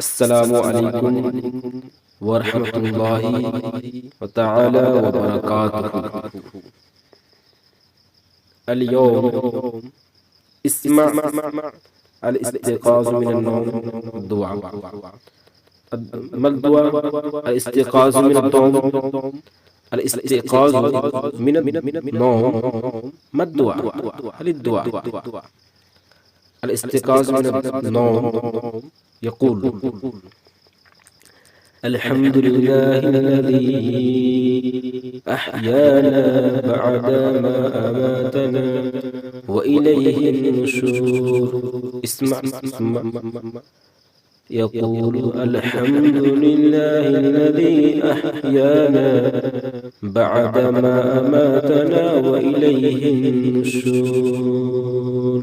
السلام عليكم ورحمة الله وتعالى وبركاته. اليوم اسمع الاستيقاظ من النوم الدعاء. ما الدعاء؟ الاستيقاظ من النوم. الاستيقاظ من النوم. ما الدعاء؟ هل الدعاء الاستيقاظ من النوم يقول: الحمد لله الذي أحيانا بعدما أماتنا وإليه النشور. اسمع. يقول: الحمد لله الذي أحيانا بعدما أماتنا وإليه النشور.